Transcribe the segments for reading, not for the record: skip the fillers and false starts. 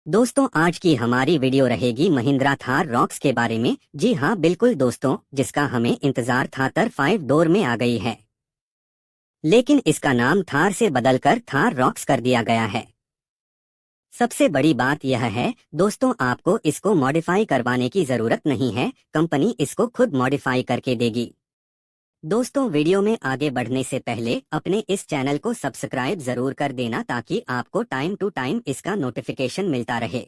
दोस्तों, आज की हमारी वीडियो रहेगी महिंद्रा थार रॉक्स के बारे में। जी हाँ, बिल्कुल दोस्तों, जिसका हमें इंतजार था थार 5 डोर में आ गई है, लेकिन इसका नाम थार से बदलकर थार रॉक्स कर दिया गया है। सबसे बड़ी बात यह है दोस्तों, आपको इसको मॉडिफाई करवाने की जरूरत नहीं है, कंपनी इसको खुद मॉडिफाई करके देगी। दोस्तों, वीडियो में आगे बढ़ने से पहले अपने इस चैनल को सब्सक्राइब जरूर कर देना ताकि आपको टाइम टू टाइम इसका नोटिफिकेशन मिलता रहे।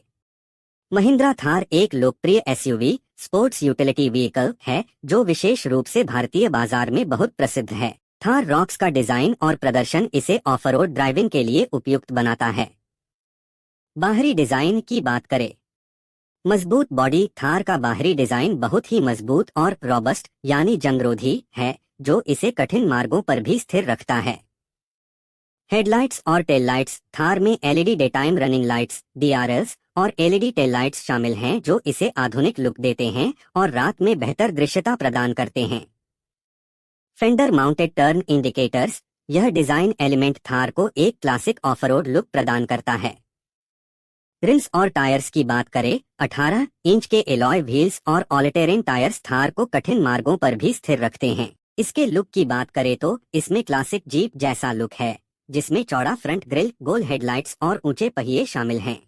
महिंद्रा थार एक लोकप्रिय एसयूवी स्पोर्ट्स यूटिलिटी व्हीकल है जो विशेष रूप से भारतीय बाजार में बहुत प्रसिद्ध है। थार रॉक्स का डिजाइन और प्रदर्शन इसे ऑफ रोड ड्राइविंग के लिए उपयुक्त बनाता है। बाहरी डिजाइन की बात करें, मजबूत बॉडी। थार का बाहरी डिजाइन बहुत ही मजबूत और रॉबस्ट यानी जंगरोधी है, जो इसे कठिन मार्गों पर भी स्थिर रखता है। हेडलाइट्स और टेल लाइट्स। थार में LED day time running lights DRLs और एलईडी टेल लाइट्स शामिल हैं जो इसे आधुनिक लुक देते हैं और रात में बेहतर दृश्यता प्रदान करते हैं। Fender mounted turn indicators. यह डिजाइन एलिमेंट थार को एक क्लासिक ऑफ रोड लुक प्रदान करता है। रिम्स और टायर्स की बात करें, 18 इंच के एलॉय व्हील्स और ऑल टेरेन टायर्स थार को कठिन मार्गों पर भी स्थिर रखते हैं। इसके लुक की बात करें तो इसमें क्लासिक जीप जैसा लुक है, जिसमें चौड़ा फ्रंट ग्रिल, गोल हेडलाइट्स और ऊंचे पहिए शामिल हैं।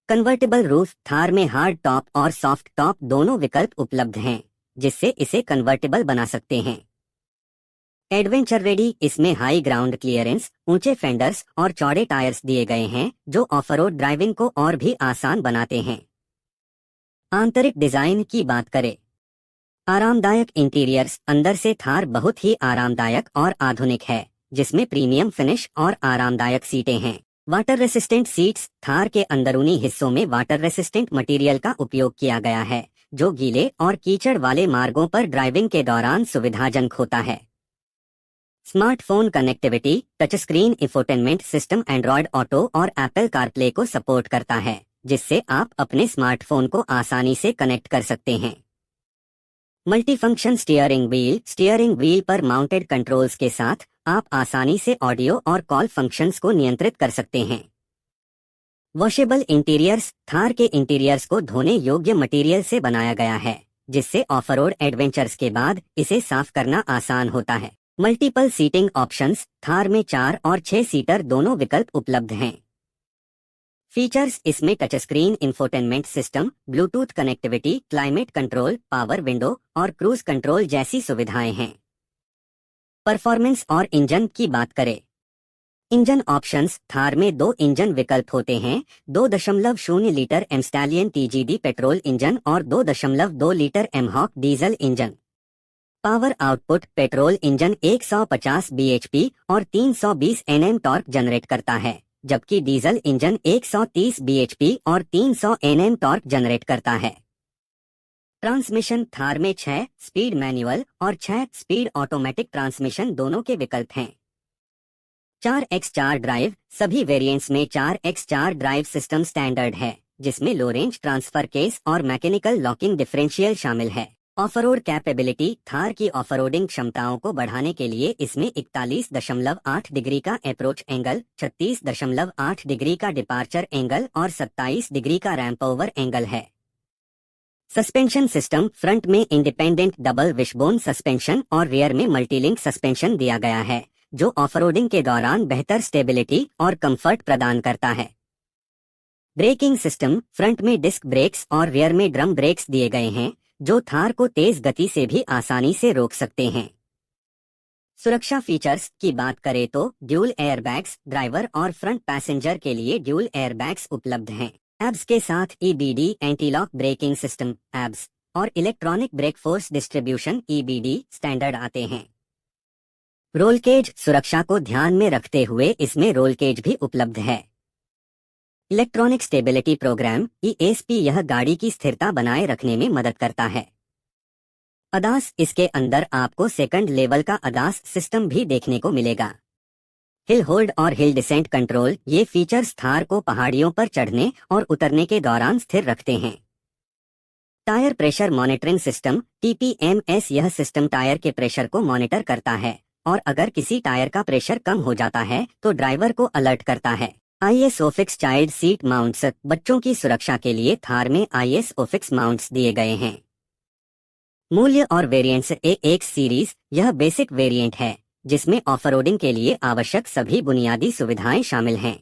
Convertible roof. थार में हार्ड टॉप और सॉफ्ट टॉप दोनों विकल्प उपलब्ध हैं, जिससे इसे कन्वर्टेबल बना सकते हैं। Adventure ready. इसमें हाई ग्राउंड क्लियरेंस, ऊंचे फेंडर्स और चौड़े टायर्स दिए गए हैं जो ऑफ रोड ड्राइविंग को और भी आसान बनाते हैं। आंतरिक डिजाइन की बात करें, आरामदायक इंटीरियर्स। अंदर से थार बहुत ही आरामदायक और आधुनिक है, जिसमें प्रीमियम फिनिश और आरामदायक सीटें हैं। Water resistant seats. थार के अंदरूनी हिस्सों में वाटर रेसिस्टेंट मटेरियल का उपयोग किया गया है, जो गीले और कीचड़ वाले मार्गों पर ड्राइविंग के दौरान सुविधाजनक होता है। Smartphone connectivity. Touch screen infotainment system Android auto और एप्पल कारप्ले को सपोर्ट करता है, जिससे आप अपने स्मार्टफोन को आसानी से कनेक्ट कर सकते हैं। Multifunction steering wheel. Steering wheel पर माउंटेड कंट्रोल्स के साथ आप आसानी से ऑडियो और कॉल फंक्शंस को नियंत्रित कर सकते हैं। Washable interiors. थार के इंटीरियर्स को धोने योग्य मटेरियल से बनाया गया है, जिससे ऑफ रोड एडवेंचर्स के बाद इसे साफ करना आसान होता है। Multiple seating options. थार में 4 और 6 सीटर दोनों विकल्प उपलब्ध हैं। फीचर्स। इसमें touch screen infotainment system, Bluetooth connectivity, climate control, power window और क्रूज कंट्रोल जैसी सुविधाएं हैं। परफॉर्मेंस और इंजन की बात करें, इंजन ऑप्शंस। थार में 2 इंजन विकल्प होते हैं, 2.0 litre M stallion TGD petrol engine और 2.2 litre mhawk diesel engine. Power output. Petrol engine 150 BHP और 320 एनएम टॉर्क जनरेट करता है, जबकि डीजल इंजन 130 बीएचपी और 300 एनएम टॉर्क जनरेट करता है। ट्रांसमिशन। थार में 6 स्पीड मैनुअल और 6 स्पीड ऑटोमेटिक ट्रांसमिशन दोनों के विकल्प हैं। 4x4 drive. सभी वेरिएंट्स में 4x4 ड्राइव सिस्टम स्टैंडर्ड है, जिसमें लो रेंज ट्रांसफर केस और मैकेनिकल लॉकिंग डिफरेंशियल शामिल है। Of road capability. थार की ऑफ रोडिंग क्षमताओं को बढ़ाने के लिए इसमें 41.8 डिग्री का अप्रोच एंगल, 36.8 डिग्री का डिपार्चर एंगल और 27 डिग्री का रैंप ओवर एंगल है। Suspension system. फ्रंट में इंडिपेंडेंट डबल विशबोन सस्पेंशन और रियर में मल्टीलिंक सस्पेंशन दिया गया है, जो ऑफ रोडिंग के दौरान बेहतर स्टेबिलिटी और कंफर्ट प्रदान करता है। Braking system. फ्रंट में डिस्क ब्रेक्स और रियर में ड्रम ब्रेक्स दिए गए हैं, जो थार को तेज गति से भी आसानी से रोक सकते हैं। सुरक्षा फीचर्स की बात करें तो ड्यूल एयरबैग्स। ड्राइवर और फ्रंट पैसेंजर के लिए ड्यूल एयरबैग्स उपलब्ध हैं। एब्स के साथ EBD anti lock braking system ABS और electronic brake force distribution EBD standard आते हैं। Roll cage. सुरक्षा को ध्यान में रखते हुए इसमें रोल केज भी उपलब्ध है। Electronic stability program ESP. यह गाड़ी की स्थिरता बनाए रखने में मदद करता है। अदास। इसके अंदर आपको सेकंड लेवल का अदास सिस्टम भी देखने को मिलेगा। हिल होल्ड और हिल डिसेंट कंट्रोल। ये फीचर्स थार को पहाड़ियों पर चढ़ने और उतरने के दौरान स्थिर रखते हैं। Tyre pressure monitoring system TPMS. यह सिस्टम टायर के प्रेशर को मॉनिटर करता है और अगर किसी टायर का प्रेशर कम हो जाता है तो ड्राइवर को अलर्ट करता है। ISOFIX child seat mounts. बच्चों की सुरक्षा के लिए थार में ISOFIX माउंट्स दिए गए हैं। मूल्य और वेरिएंट्स। AX सीरीज यह बेसिक वेरिएंट है जिसमें ऑफरोडिंग के लिए आवश्यक सभी बुनियादी सुविधाएं शामिल हैं।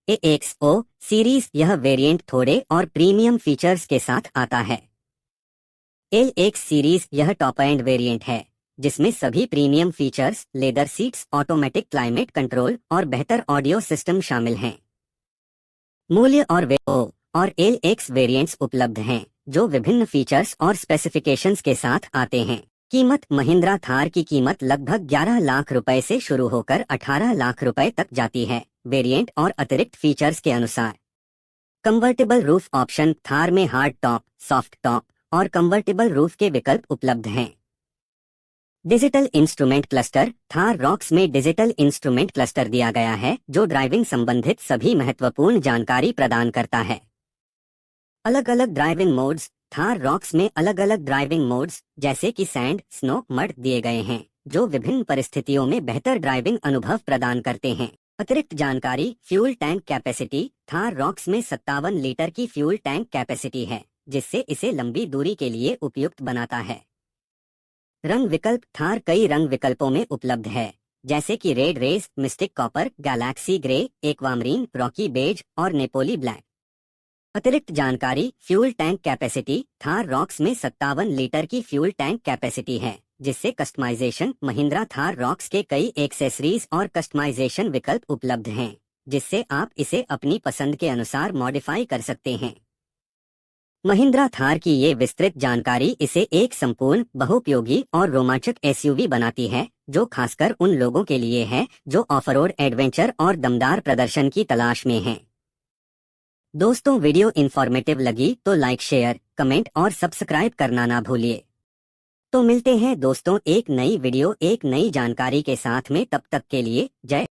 AXO सीरीज यह वेरिएंट थोड़े और प्रीमियम फीचर्स के साथ आता है। LX सीरीज यह टॉप एंड वेरिएंट है जिसमें सभी premium features, leather seats, automatic climate control और बेहतर ऑडियो सिस्टम शामिल हैं। मूल्य और O और LX वेरिएंट्स उपलब्ध हैं जो विभिन्न फीचर्स और स्पेसिफिकेशंस के साथ आते हैं। कीमत। महिंद्रा थार की कीमत लगभग 11 लाख रुपए से शुरू होकर 18 लाख रुपए तक जाती है, वेरिएंट और अतिरिक्त फीचर्स के अनुसार। Convertible roof option. थार में हार्ड टॉप, सॉफ्ट टॉप और कन्वर्टेबल रूफ के विकल्प उपलब्ध हैं। Digital instrument cluster. Thar Roxx में डिजिटल इंस्ट्रूमेंट क्लस्टर दिया गया है जो ड्राइविंग संबंधित सभी महत्वपूर्ण जानकारी प्रदान करता है। अलग अलग ड्राइविंग मोड्स। थार रॉक्स में अलग अलग ड्राइविंग मोड्स जैसे कि सैंड, स्नो, मड दिए गए हैं जो विभिन्न परिस्थितियों में बेहतर ड्राइविंग अनुभव प्रदान करते हैं। अतिरिक्त जानकारी। Fuel tank capacity. Thar Roxx में 57 लीटर की फ्यूल टैंक कैपेसिटी है जिससे इसे लंबी दूरी के लिए उपयुक्त बनाता है। रंग विकल्प। थार कई रंग विकल्पों में उपलब्ध है जैसे कि red race, mystic copper, galaxy grey, aquamarine, rocky beige और नेपोली ब्लैक। अतिरिक्त जानकारी। Fuel tank capacity. Thar Roxx में 57 लीटर की फ्यूल टैंक कैपेसिटी है जिससे कस्टमाइजेशन। महिंद्रा थार रॉक्स के कई एक्सेसरीज और कस्टमाइजेशन विकल्प उपलब्ध हैं जिससे आप इसे अपनी पसंद के अनुसार मॉडिफाई कर सकते हैं। महिंद्रा थार की ये विस्तृत जानकारी इसे एक संपूर्ण, बहुउपयोगी और रोमांचक SUV बनाती है जो खासकर उन लोगों के लिए है जो ऑफरोड एडवेंचर और दमदार प्रदर्शन की तलाश में हैं। दोस्तों, वीडियो इन्फॉर्मेटिव लगी तो लाइक, शेयर, कमेंट और सब्सक्राइब करना ना भूलिए। तो मिलते हैं दोस्तों एक नई वीडियो, एक नई जानकारी के साथ में। तब तक के लिए जय